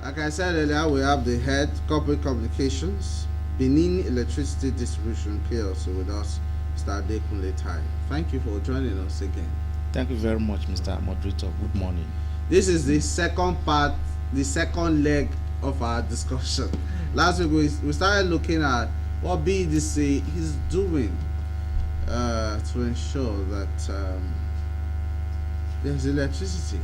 Like I said earlier, we have the Head Corporate Communications, Benin Electricity Distribution PLC with us, Mr. Adekunle Tai. Thank you for joining us again. Thank you very much, Mr. Moderator. Good morning. This is the second part, the second leg of our discussion. Last week we started looking at what BEDC is doing to ensure that there's electricity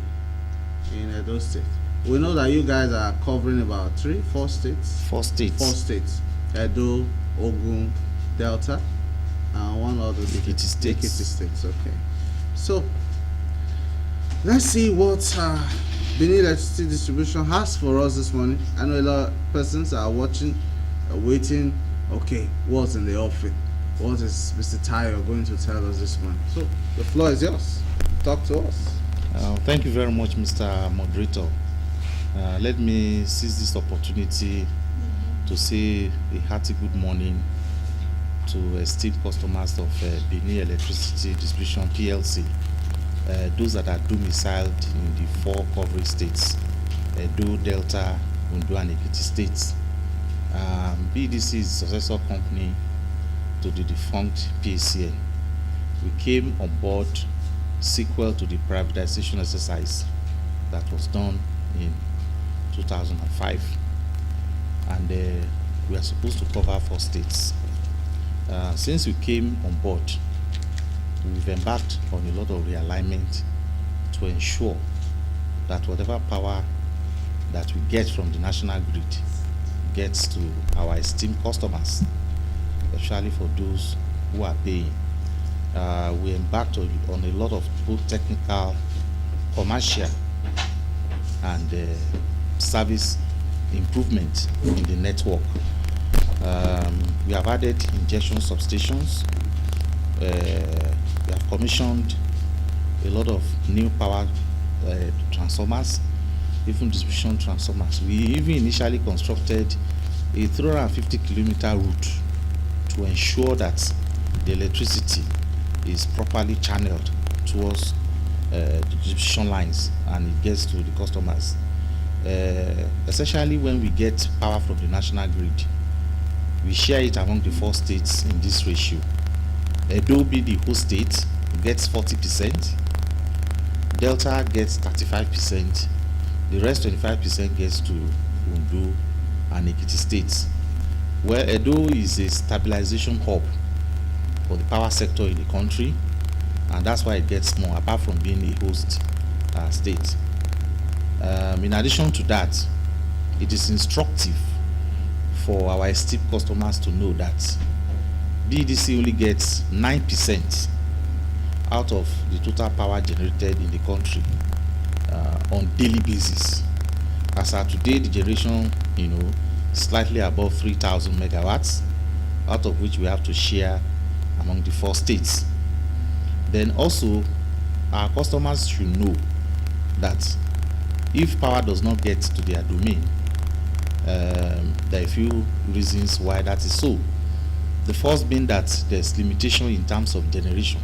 in Edo State. We know that you guys are covering about 4 states. Four states. Edo, Ogun, Delta, and one other Ekiti state. states. Ekiti states, okay. So, let's see what Benin Electricity Distribution has for us this morning. I know a lot of persons are watching, waiting, okay, what's in the offing? What is Mr. Tayo going to tell us this morning? So, the floor is yours. Talk to us. Thank you very much, Mr. Moderator. Let me seize this opportunity to say a hearty good morning to esteemed customers of Benin Electricity Distribution PLC, those that are domiciled in the 4 coverage states, Edo, Delta, Ondo, and Ekiti states. BEDC is a successor company to the defunct PACN. We came on board sequel to the privatization exercise that was done in 2005, and we are supposed to cover 4 states. Since we came on board, we've embarked on a lot of realignment to ensure that whatever power that we get from the national grid gets to our esteemed customers, especially for those who are paying. We embarked on a lot of both technical, commercial, and service improvement in the network. We have added injection substations. We have commissioned a lot of new power transformers, even distribution transformers. We even initially constructed a 350-kilometer route to ensure that the electricity is properly channeled towards the distribution lines and it gets to the customers. Essentially, when we get power from the national grid, we share it among the 4 states in this ratio. Edo, be the host state, gets 40%, Delta gets 35%, the rest 25% gets to Ondo and Ekiti states, where Edo is a stabilization hub for the power sector in the country, and that's why it gets more, apart from being a host state. In addition to that, it is instructive for our esteemed customers to know that BEDC only gets 9% out of the total power generated in the country on daily basis. As of today, the generation, slightly above 3,000 megawatts, out of which we have to share among the 4 states. Then also, our customers should know that if power does not get to their domain, there are a few reasons why that is so. The first being that there's limitation in terms of generation.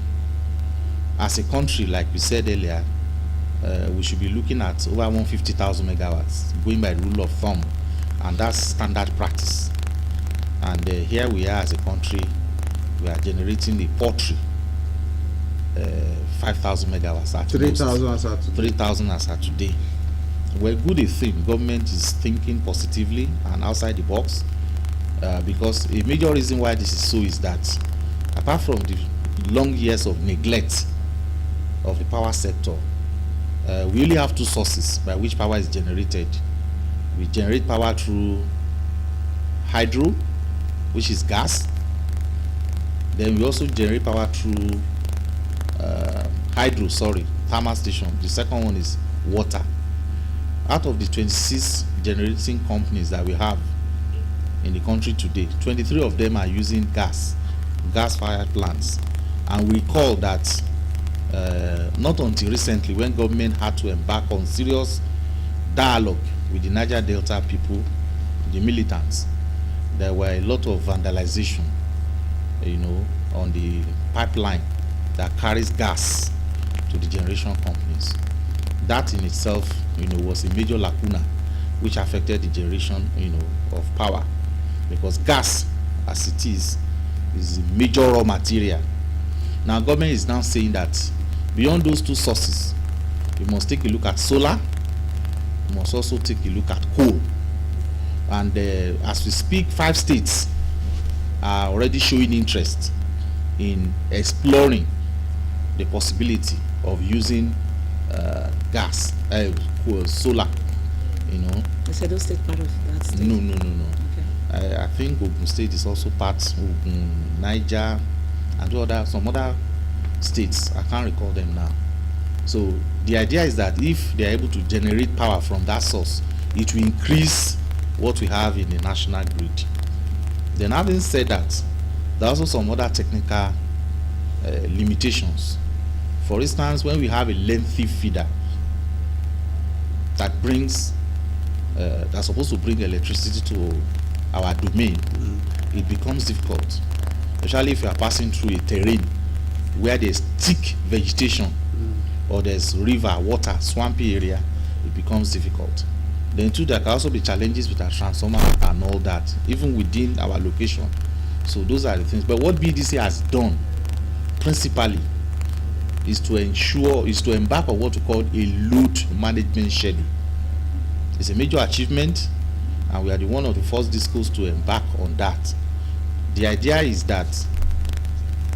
As a country, like we said earlier, we should be looking at over 150,000 megawatts, going by the rule of thumb, and that's standard practice. And here we are as a country, we are generating a paltry 5,000 megawatts at 3,000 as at today. 3,000 as at today. Well, good a thing. Government is thinking positively and outside the box, because a major reason why this is so is that apart from the long years of neglect of the power sector, we only have 2 sources by which power is generated. We generate power through hydro, which is gas. Then we also generate power through thermal station. The second one is water. Out of the 26 generating companies that we have in the country today, 23 of them are using gas-fired plants. And we recall that not until recently, when government had to embark on serious dialogue with the Niger Delta people, the militants, there were a lot of vandalization, on the pipeline that carries gas to the generation companies. That in itself, was a major lacuna which affected the generation, of power, because gas, as it is a major raw material. Now, government is now saying that beyond those two sources, we must take a look at solar. We must also take a look at coal. And as we speak, 5 states are already showing interest in exploring the possibility of using gas, solar. Is Edo State part of that state? No. Okay. I think Ogun State is also part. Ogun, Niger, and some other states. I can't recall them now. So the idea is that if they are able to generate power from that source, it will increase what we have in the national grid. Then, having said that, there are also some other technical limitations. For instance, when we have a lengthy feeder that brings that's supposed to bring electricity to our domain, it becomes difficult, especially if you are passing through a terrain where there's thick vegetation or there's river, water, swampy area. It becomes difficult. Then too, there can also be challenges with our transformer and all that, even within our location. So those are the things. But what BEDC has done principally is to embark on what we call a load management schedule. It's a major achievement, and we are one of the first discos to embark on that. The idea is that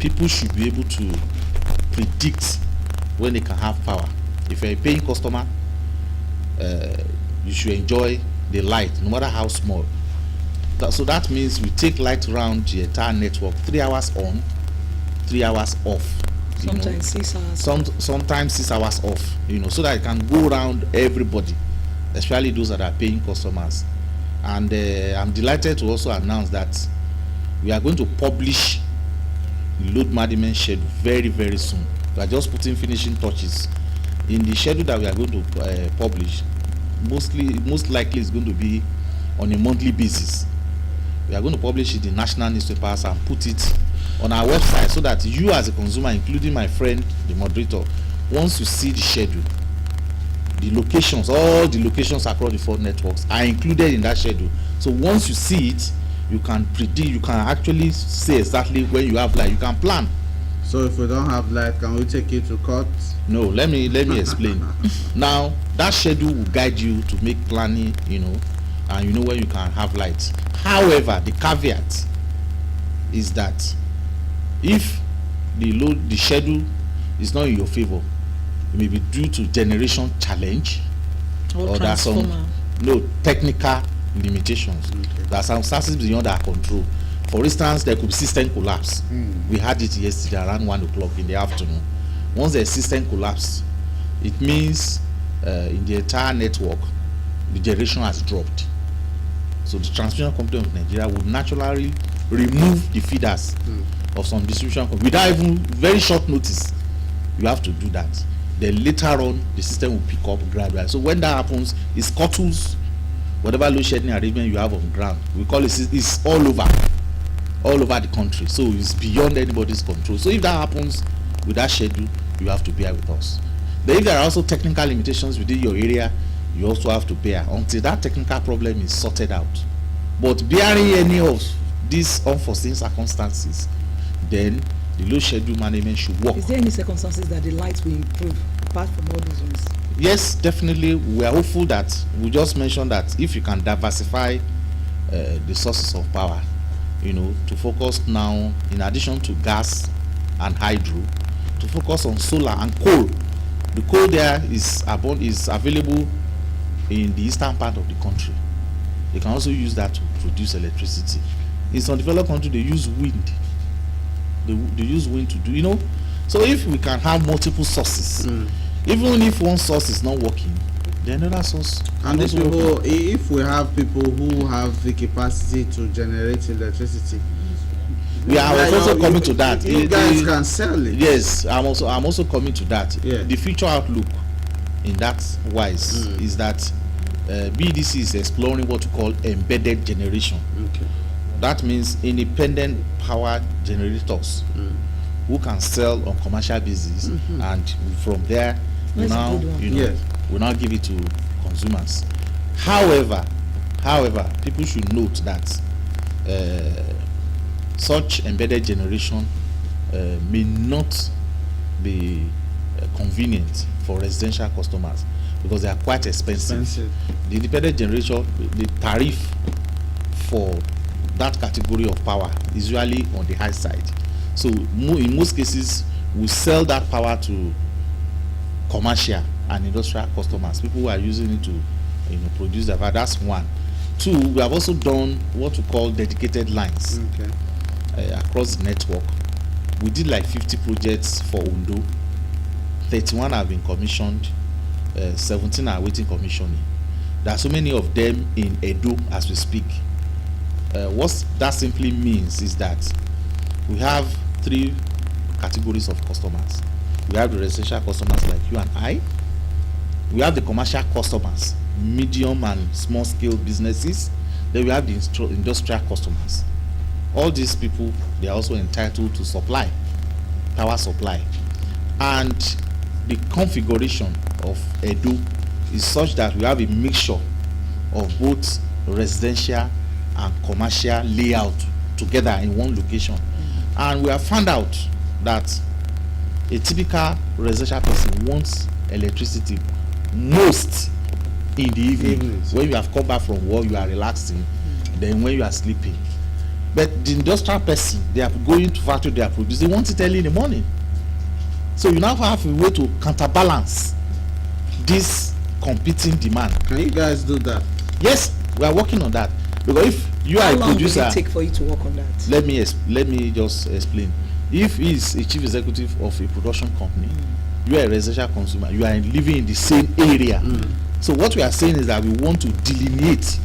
people should be able to predict when they can have power. If you're a paying customer, you should enjoy the light, no matter how small. So that means we take light around the entire network, 3 hours on, 3 hours off. Sometimes 6 hours. Sometimes 6 hours off. So that it can go around everybody, especially those that are paying customers. And I'm delighted to also announce that we are going to publish the load management schedule very, very soon. We are just putting finishing touches. In the schedule that we are going to publish, most likely is going to be on a monthly basis. We are going to publish it in national newspapers and put it on our website, so that you as a consumer, including my friend, the moderator, once you see the schedule, the locations, all the locations across the 4 networks are included in that schedule. So once you see it, you can predict, you can actually say exactly when you have light, you can plan. So if we don't have light, can we take it to court? No, let me explain. Now, that schedule will guide you to make planning, and you know when you can have light. However, the caveat is that if the schedule is not in your favor, it may be due to generation challenge, or there are some technical limitations. Okay. There are some circumstances beyond our control. For instance, there could be system collapse. We had it yesterday around 1 o'clock in the afternoon. Once there's system collapse, it means in the entire network, the generation has dropped. So the transmission company of Nigeria would naturally remove the feeders of some distribution company without even very short notice. You have to do that. Then later on, the system will pick up gradually. So when that happens, it scuttles whatever load shedding arrangement you have on ground. We call it's all over the country. So it's beyond anybody's control. So if that happens with that schedule, you have to bear with us. Then if there are also technical limitations within your area, you also have to bear until that technical problem is sorted out. But bearing any of these unforeseen circumstances, then the load schedule management should work. Is there any circumstances that the light will improve apart from all those ones? Yes, definitely. We are hopeful that we just mentioned that if you can diversify the sources of power, to focus now, in addition to gas and hydro, to focus on solar and coal. The coal there is available in the eastern part of the country. They can also use that to produce electricity. In some developed countries, they use wind. They use wind to do, So if we can have multiple sources, even if one source is not working, then another source. And these people, if we have people who have the capacity to generate electricity, we are also coming to that. You guys can sell it. Yes, I'm also coming to that. Yeah. The future outlook in that wise is that BEDC is exploring what we call embedded generation. Okay. That means independent power generators who can sell on commercial basis, and from there we now give it to consumers. However, people should note that such embedded generation may not be convenient for residential customers because they are quite expensive. The independent generation, the tariff for that category of power is usually on the high side. So in most cases, we sell that power to commercial and industrial customers, people who are using it to produce the power. That's one. Two, we have also done what we call dedicated lines across the network. We did like 50 projects for Ondo. 31 have been commissioned, 17 are waiting commissioning. There are so many of them in Edo as we speak. What that simply means is that we have 3 categories of customers. We have the residential customers like you and I. We have the commercial customers, medium and small scale businesses. Then we have the industrial customers. All these people, they are also entitled to supply, power supply. And the configuration of Edo is such that we have a mixture of both residential and commercial layout together in one location. And we have found out that a typical residential person wants electricity most in the evening, when you have come back from work, you are relaxing, then when you are sleeping. But the industrial person, they are going to factory, they are producing, they want it early in the morning. So you now have a way to counterbalance this competing demand. Can you guys do that? Yes, we are working on that. Because if you are a producer, how long will it take for you to work on that? Let me just explain. If he is a chief executive of a production company, you are a residential consumer, you are living in the same area. So what we are saying is that we want to delineate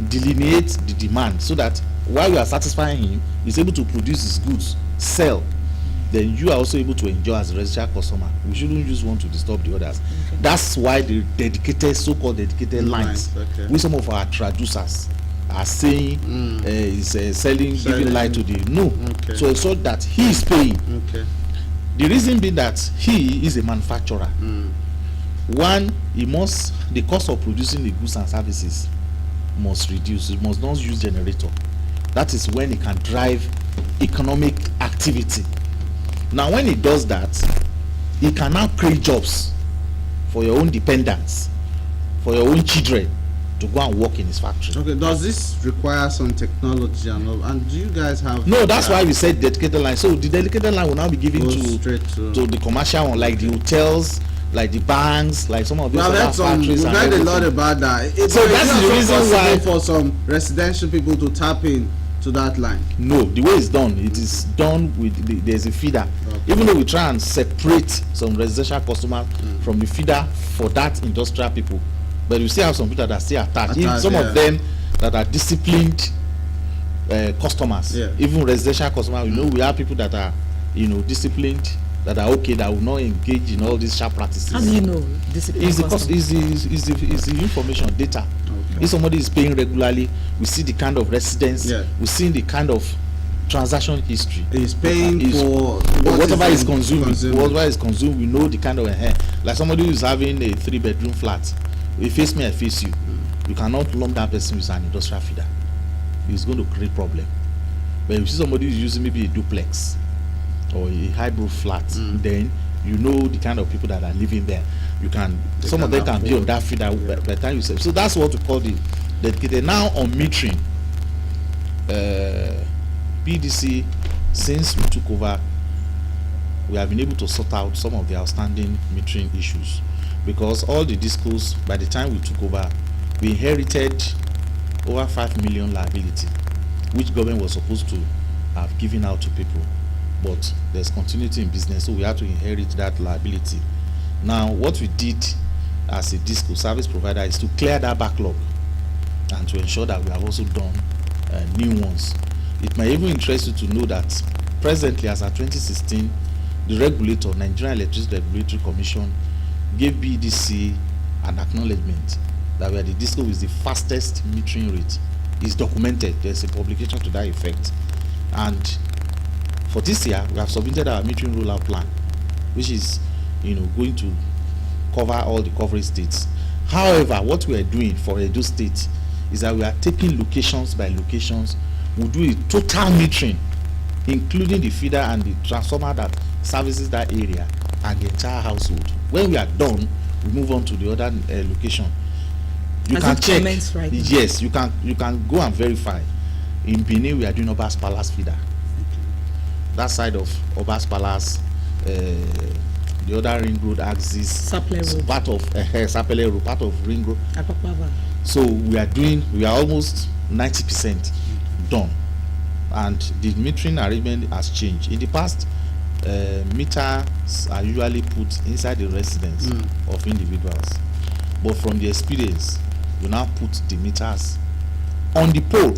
the demand so that while we are satisfying him, he's able to produce his goods, sell. Then you are also able to enjoy as a residential customer. We shouldn't just want to disturb the others. That's why the dedicated, so-called dedicated lines, with some of our traducers are saying is selling, giving light to the so it's so that he is paying. The reason being that he is a manufacturer. One, the cost of producing the goods and services must reduce. It must not use generator. That is when it can drive economic activity. Now when it does that, it can now create jobs for your own dependents, for your own children to go and work in his factory. Okay, does this require some technology and all? And do you guys have? No, that's why we said dedicated line. So the dedicated line will now be given to the commercial one, like the hotels, like the banks, like some of these other factories. We've heard a lot about that. So that's the reason why for some residential people to tap in to that line. No, the way it's done, it is done with there's a feeder. Even though we try and separate some residential customers from the feeder for that industrial people, but we still have some people that are still attached. Some of them that are disciplined customers, even residential customers. We have people that are disciplined, that are okay, that will not engage in all these sharp practices. How do you know discipline? Is the information data. If somebody is paying regularly, we see the kind of residence, we see the kind of transaction history. He's paying for whatever is consuming. Whatever is consumed, we know the kind of like somebody who is having a 3-bedroom flat. You face me, I face you. You cannot lump that person with an industrial feeder. It's going to create problem. But if you see somebody who is using maybe a duplex or a hybrid flat, then you know the kind of people that are living there. Some of them can be on that feeder by the time you say. So that's what we call the dedicated. Now on metering, BEDC, since we took over, we have been able to sort out some of the outstanding metering issues, because all the discos, by the time we took over, we inherited over 5 million liability, which government was supposed to have given out to people, but there's continuity in business, so we had to inherit that liability. Now what we did as a disco service provider is to clear that backlog and to ensure that we have also done new ones. It might even interest you to know that presently, as of 2016, the regulator, Nigerian Electricity Regulatory Commission, gave BEDC an acknowledgement that we are the disco with the fastest metering rate. It's documented. There's a publication to that effect. And for this year, we have submitted our metering rollout plan, which is going to cover all the coverage states. However, what we are doing for Edo State is that we are taking locations by locations. We do a total metering, including the feeder and the transformer that services that area and the entire household. When we are done, we move on to the other location. You Has can it check. commenced right now? Yes, you can go and verify. In Benin, we are doing Obas Palace feeder. That side of Obas Palace, the other ring road axis, Sapele Road. part of Sapele Road, part of ring road. Akpakpava. So we are almost 90% done, and the metering arrangement has changed. In the past, meters are usually put inside the residence of individuals, but from the experience, we now put the meters on the pole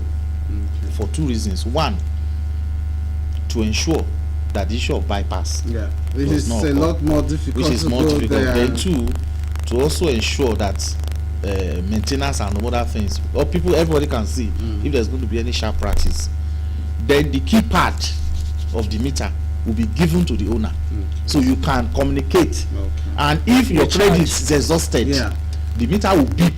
for two reasons. One, to ensure that the issue of bypass, which does is not a occur, lot more difficult. which is to more go difficult. there. Then two, to also ensure that maintenance and other things, or everybody can see if there's going to be any sharp practice. Then the key part of the meter will be given to the owner, so you can communicate. And if your credit is exhausted, the meter will beep